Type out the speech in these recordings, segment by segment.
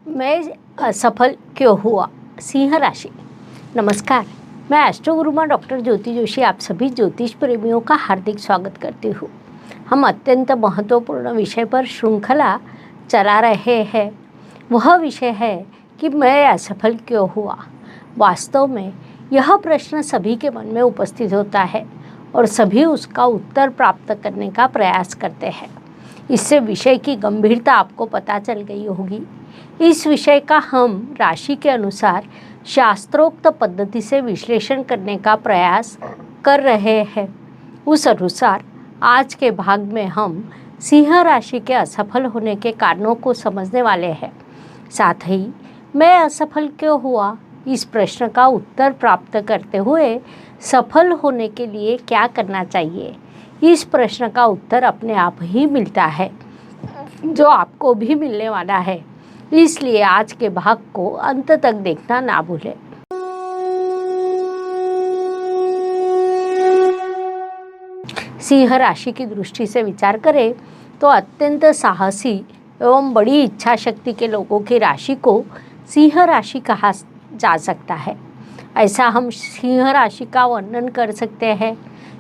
मैं असफल क्यों हुआ? सिंह राशि। नमस्कार, मैं एस्ट्रो गुरुमा डॉक्टर ज्योति जोशी आप सभी ज्योतिष प्रेमियों का हार्दिक स्वागत करती हूँ। हम अत्यंत महत्वपूर्ण विषय पर श्रृंखला चला रहे हैं। वह विषय है कि मैं असफल क्यों हुआ। वास्तव में यह प्रश्न सभी के मन में उपस्थित होता है और सभी उसका उत्तर प्राप्त करने का प्रयास करते हैं। इससे विषय की गंभीरता आपको पता चल गई होगी। इस विषय का हम राशि के अनुसार शास्त्रोक्त पद्धति से विश्लेषण करने का प्रयास कर रहे हैं। उस अनुसार आज के भाग में हम सिंह राशि के असफल होने के कारणों को समझने वाले हैं। साथ ही मैं असफल क्यों हुआ, इस प्रश्न का उत्तर प्राप्त करते हुए सफल होने के लिए क्या करना चाहिए, इस प्रश्न का उत्तर अपने आप ही मिलता है, जो आपको भी मिलने वाला है। इसलिए आज के भाग को अंत तक देखना ना भूलें। सिंह राशि की दृष्टि से विचार करें तो अत्यंत साहसी एवं बड़ी इच्छा शक्ति के लोगों की राशि को सिंह राशि कहा जा सकता है। ऐसा हम सिंह राशि का वर्णन कर सकते हैं।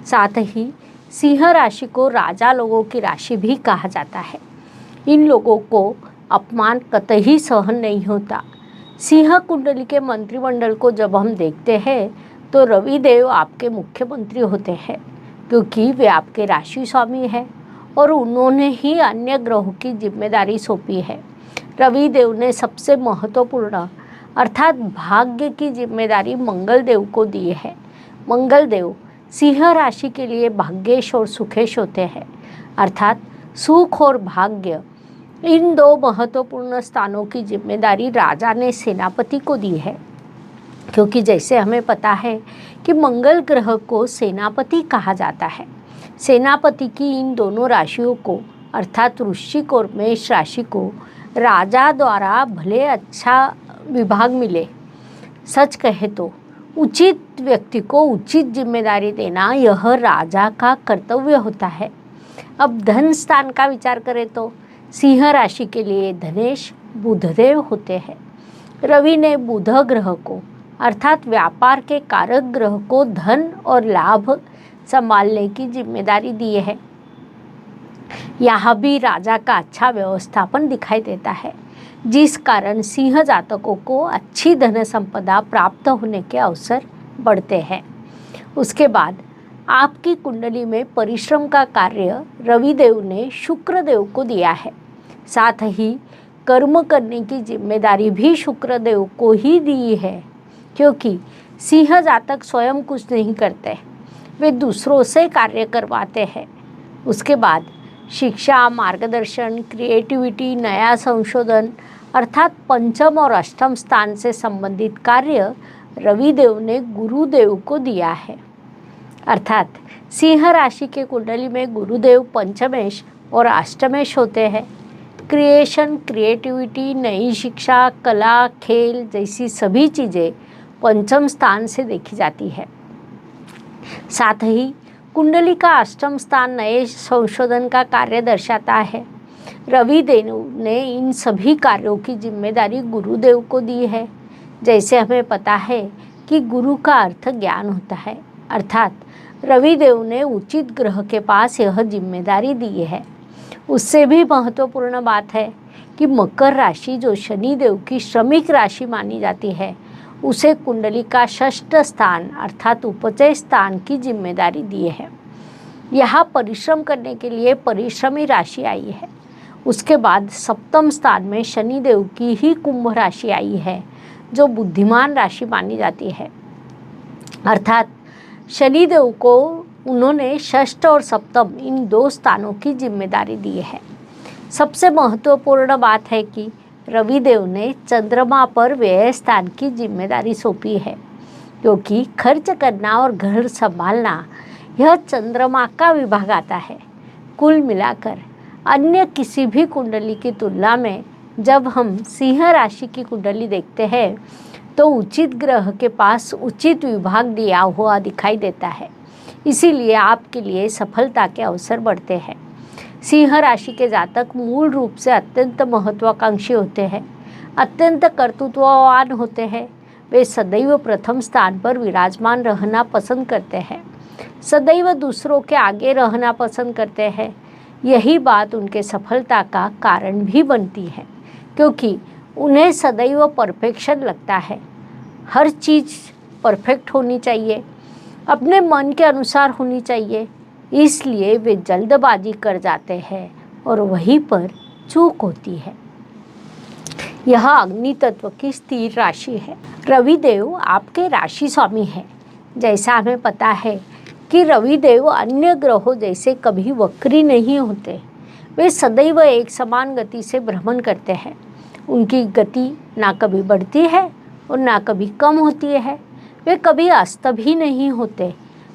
साथ ही सिंह राशि को राजा लोगों की राशि भी कहा जाता है। इन लोगों को अपमान कतई सहन नहीं होता। सिंह कुंडली के मंत्रिमंडल को जब हम देखते हैं तो रवि देव आपके मुख्यमंत्री होते हैं, क्योंकि वे आपके राशि स्वामी हैं और उन्होंने ही अन्य ग्रहों की जिम्मेदारी सौंपी है। रवि देव ने सबसे महत्वपूर्ण अर्थात भाग्य की जिम्मेदारी मंगल देव को दी है। मंगल देव सिंह राशि के लिए भाग्येश और सुखेश होते हैं, अर्थात सुख और भाग्य, इन दो महत्वपूर्ण स्थानों की जिम्मेदारी राजा ने सेनापति को दी है। क्योंकि जैसे हमें पता है कि मंगल ग्रह को सेनापति कहा जाता है। सेनापति की इन दोनों राशियों को अर्थात वृश्चिक और मेष राशि को राजा द्वारा भले अच्छा विभाग मिले, सच कहे तो उचित व्यक्ति को उचित जिम्मेदारी देना यह राजा का कर्तव्य होता है। अब धन स्थान का विचार करें तो सिंह राशि के लिए धनेश बुधदेव होते हैं। रवि ने बुध ग्रह को अर्थात व्यापार के कारक ग्रह को धन और लाभ संभालने की जिम्मेदारी दी है। यहाँ भी राजा का अच्छा व्यवस्थापन दिखाई देता है, जिस कारण सिंह जातकों को अच्छी धन संपदा प्राप्त होने के अवसर बढ़ते हैं। उसके बाद आपकी कुंडली में परिश्रम का कार्य रविदेव ने शुक्र देव को दिया है। साथ ही कर्म करने की जिम्मेदारी भी शुक्र देव को ही दी है, क्योंकि सिंह जातक स्वयं कुछ नहीं करते, वे दूसरों से कार्य करवाते हैं। उसके बाद शिक्षा, मार्गदर्शन, क्रिएटिविटी, नया संशोधन अर्थात पंचम और अष्टम स्थान से संबंधित कार्य रविदेव ने गुरुदेव को दिया है। अर्थात सिंह राशि के कुंडली में गुरुदेव पंचमेश और अष्टमेश होते हैं। क्रिएशन, क्रिएटिविटी, नई शिक्षा, कला, खेल जैसी सभी चीज़ें पंचम स्थान से देखी जाती है। साथ ही कुंडली का अष्टम स्थान नए संशोधन का कार्य दर्शाता है। रविदेव ने इन सभी कार्यों की जिम्मेदारी गुरुदेव को दी है। जैसे हमें पता है कि गुरु का अर्थ ज्ञान होता है, अर्थात रविदेव ने उचित ग्रह के पास यह जिम्मेदारी दी है। उससे भी महत्वपूर्ण बात है कि मकर राशि जो शनिदेव की श्रमिक राशि मानी जाती है, उसे कुंडली का षष्ठ स्थान अर्थात उपचय स्थान की जिम्मेदारी दी है। यहाँ परिश्रम करने के लिए परिश्रमी राशि आई है। उसके बाद सप्तम स्थान में शनिदेव की ही कुंभ राशि आई है, जो बुद्धिमान राशि मानी जाती है। अर्थात शनिदेव को उन्होंने षष्ठ और सप्तम इन दो स्थानों की जिम्मेदारी दी है। सबसे महत्वपूर्ण बात है कि रविदेव ने चंद्रमा पर व्यय स्थान की जिम्मेदारी सौंपी है, क्योंकि खर्च करना और घर संभालना यह चंद्रमा का विभाग आता है। कुल मिलाकर अन्य किसी भी कुंडली की तुलना में जब हम सिंह राशि की कुंडली देखते हैं तो उचित ग्रह के पास उचित विभाग दिया हुआ दिखाई देता है। इसीलिए आपके लिए सफलता के अवसर बढ़ते हैं। सिंह राशि के जातक मूल रूप से अत्यंत महत्वाकांक्षी होते हैं। अत्यंत कर्तृत्ववान होते हैं। वे सदैव प्रथम स्थान पर विराजमान रहना पसंद करते हैं, सदैव दूसरों के आगे रहना पसंद करते हैं। यही बात उनके सफलता का कारण भी बनती है, क्योंकि उन्हें सदैव परफेक्शन लगता है। हर चीज़ परफेक्ट होनी चाहिए, अपने मन के अनुसार होनी चाहिए, इसलिए वे जल्दबाजी कर जाते हैं और वहीं पर चूक होती है। यह अग्नि तत्व की स्थिर राशि है। रविदेव आपके राशि स्वामी है। जैसा हमें पता है कि रविदेव अन्य ग्रहों जैसे कभी वक्री नहीं होते, वे सदैव एक समान गति से भ्रमण करते हैं। उनकी गति ना कभी बढ़ती है और ना कभी कम होती है, वे कभी अस्त भी नहीं होते।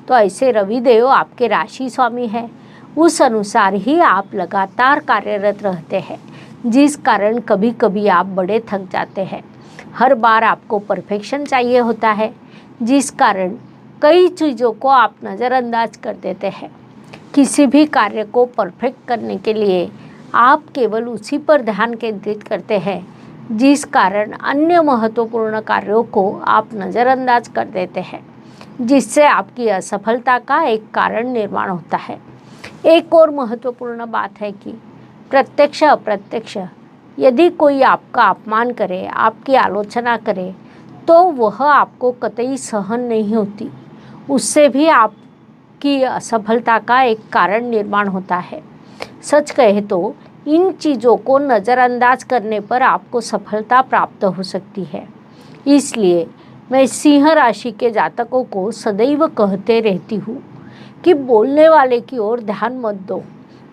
तो ऐसे रविदेव आपके राशि स्वामी है, उस अनुसार ही आप लगातार कार्यरत रहते हैं, जिस कारण कभी कभी आप बड़े थक जाते हैं। हर बार आपको परफेक्शन चाहिए होता है, जिस कारण कई चीज़ों को आप नज़रअंदाज कर देते हैं। किसी भी कार्य को परफेक्ट करने के लिए आप केवल उसी पर ध्यान केंद्रित करते हैं, जिस कारण अन्य महत्वपूर्ण कार्यों को आप नज़रअंदाज कर देते हैं, जिससे आपकी असफलता का एक कारण निर्माण होता है। एक और महत्वपूर्ण बात है कि प्रत्यक्ष अप्रत्यक्ष यदि कोई आपका अपमान करे, आपकी आलोचना करे, तो वह आपको कतई सहन नहीं होती, उससे भी आपकी असफलता का एक कारण निर्माण होता है। सच कहे तो इन चीज़ों को नज़रअंदाज करने पर आपको सफलता प्राप्त हो सकती है। इसलिए मैं सिंह राशि के जातकों को सदैव कहते रहती हूँ कि बोलने वाले की ओर ध्यान मत दो,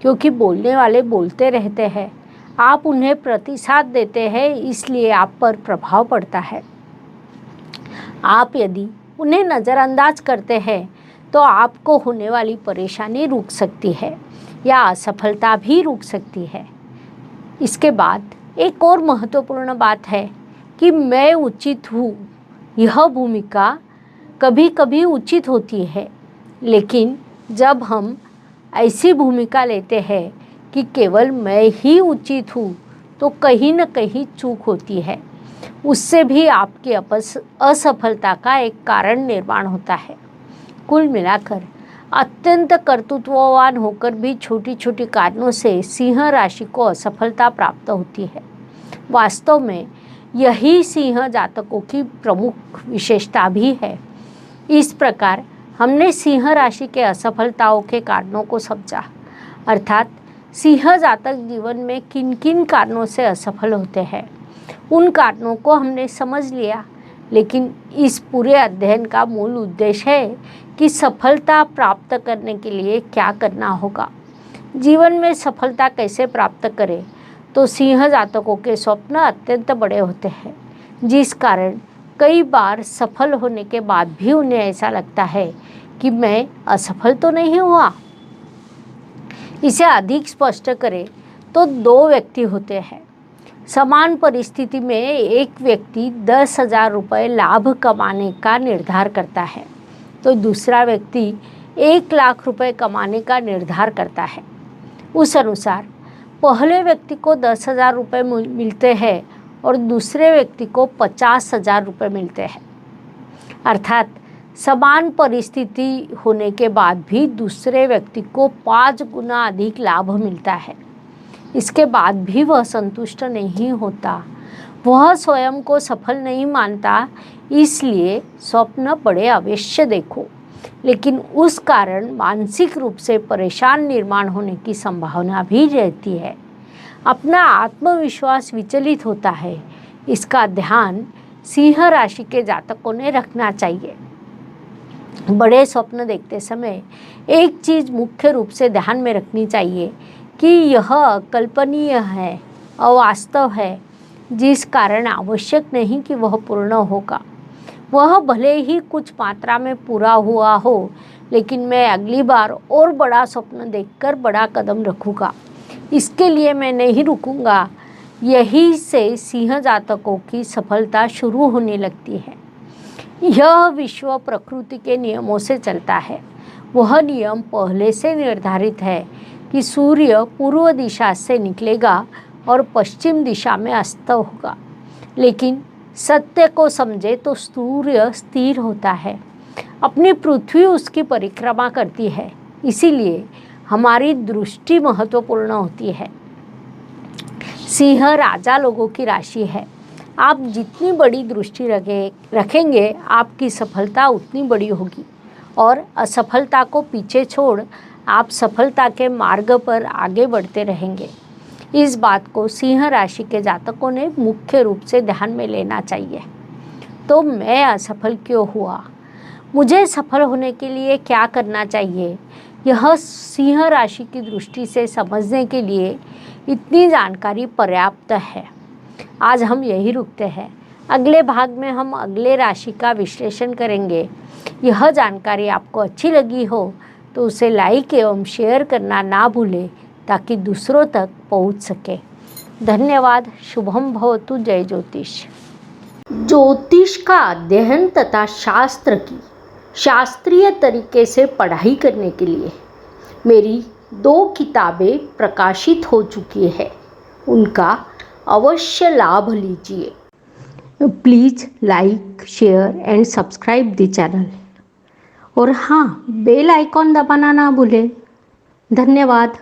क्योंकि बोलने वाले बोलते रहते हैं, आप उन्हें प्रतिसाद देते हैं, इसलिए आप पर प्रभाव पड़ता है। आप यदि उन्हें नज़रअंदाज करते हैं तो आपको होने वाली परेशानी रुक सकती है या असफलता भी रुक सकती है। इसके बाद एक और महत्वपूर्ण बात है कि मैं उचित हूँ। यह भूमिका कभी कभी उचित होती है, लेकिन जब हम ऐसी भूमिका लेते हैं कि केवल मैं ही उचित हूँ, तो कहीं न कहीं चूक होती है। उससे भी आपकी असफलता का एक कारण निर्माण होता है। कुल मिलाकर अत्यंत कर्तृत्ववान होकर भी छोटी छोटी कारणों से सिंह राशि को असफलता प्राप्त होती है। वास्तव में यही सिंह जातकों की प्रमुख विशेषता भी है। इस प्रकार हमने सिंह राशि के असफलताओं के कारणों को समझा, अर्थात सिंह जातक जीवन में किन किन कारणों से असफल होते हैं, उन कारणों को हमने समझ लिया। लेकिन इस पूरे अध्ययन का मूल उद्देश्य है कि सफलता प्राप्त करने के लिए क्या करना होगा, जीवन में सफलता कैसे प्राप्त करें। तो सिंह जातकों के स्वप्न अत्यंत बड़े होते हैं, जिस कारण कई बार सफल होने के बाद भी उन्हें ऐसा लगता है कि मैं असफल तो नहीं हुआ। इसे अधिक स्पष्ट करें तो दो व्यक्ति होते हैं। समान परिस्थिति में एक व्यक्ति 10,000 रुपये लाभ कमाने का निर्धार करता है, तो दूसरा व्यक्ति 1,00,000 रुपये कमाने का निर्धार करता है। उस अनुसार पहले व्यक्ति को 10,000 रुपये मिलते हैं और दूसरे व्यक्ति को 50,000 रुपये मिलते हैं। अर्थात समान परिस्थिति होने के बाद भी दूसरे व्यक्ति को 5 गुना अधिक लाभ मिलता है। इसके बाद भी वह संतुष्ट नहीं होता, वह स्वयं को सफल नहीं मानता, इसलिए स्वप्न बड़े अवश्य देखो, लेकिन उस कारण मानसिक रूप से परेशान निर्माण होने की संभावना भी रहती है। अपना आत्मविश्वास विचलित होता है, इसका ध्यान सिंह राशि के जातकों ने रखना चाहिए। बड़े स्वप्न देखते समय एक चीज़ मुख्य रूप से ध्यान में रखनी चाहिए कि यह अकल्पनीय है, अवास्तव है, जिस कारण आवश्यक नहीं कि वह पूर्ण होगा। वह भले ही कुछ मात्रा में पूरा हुआ हो, लेकिन मैं अगली बार और बड़ा स्वप्न देखकर बड़ा कदम रखूँगा, इसके लिए मैं नहीं रुकूँगा। यही से सिंह जातकों की सफलता शुरू होने लगती है। यह विश्व प्रकृति के नियमों से चलता है। वह नियम पहले से निर्धारित है कि सूर्य पूर्व दिशा से निकलेगा और पश्चिम दिशा में अस्त होगा। लेकिन सत्य को समझे तो सूर्य स्थिर होता है, अपनी पृथ्वी उसकी परिक्रमा करती है, इसीलिए हमारी दृष्टि महत्वपूर्ण होती है। सिंह राजा लोगों की राशि है। आप जितनी बड़ी दृष्टि रखेंगे आपकी सफलता उतनी बड़ी होगी और असफलता को पीछे छोड़ आप सफलता के मार्ग पर आगे बढ़ते रहेंगे। इस बात को सिंह राशि के जातकों ने मुख्य रूप से ध्यान में लेना चाहिए। तो मैं असफल क्यों हुआ, मुझे सफल होने के लिए क्या करना चाहिए, यह सिंह राशि की दृष्टि से समझने के लिए इतनी जानकारी पर्याप्त है। आज हम यही रुकते हैं। अगले भाग में हम अगले राशि का विश्लेषण करेंगे। यह जानकारी आपको अच्छी लगी हो तो उसे लाइक एवं शेयर करना ना भूलें ताकि दूसरों तक पहुंच सके। धन्यवाद। शुभम भवतु। जय ज्योतिष। ज्योतिष का अध्ययन तथा शास्त्र की शास्त्रीय तरीके से पढ़ाई करने के लिए मेरी 2 किताबें प्रकाशित हो चुकी है, उनका अवश्य लाभ लीजिए। Please like, share and subscribe the channel और हाँ, बेल आइकॉन दबाना ना भूलें। धन्यवाद।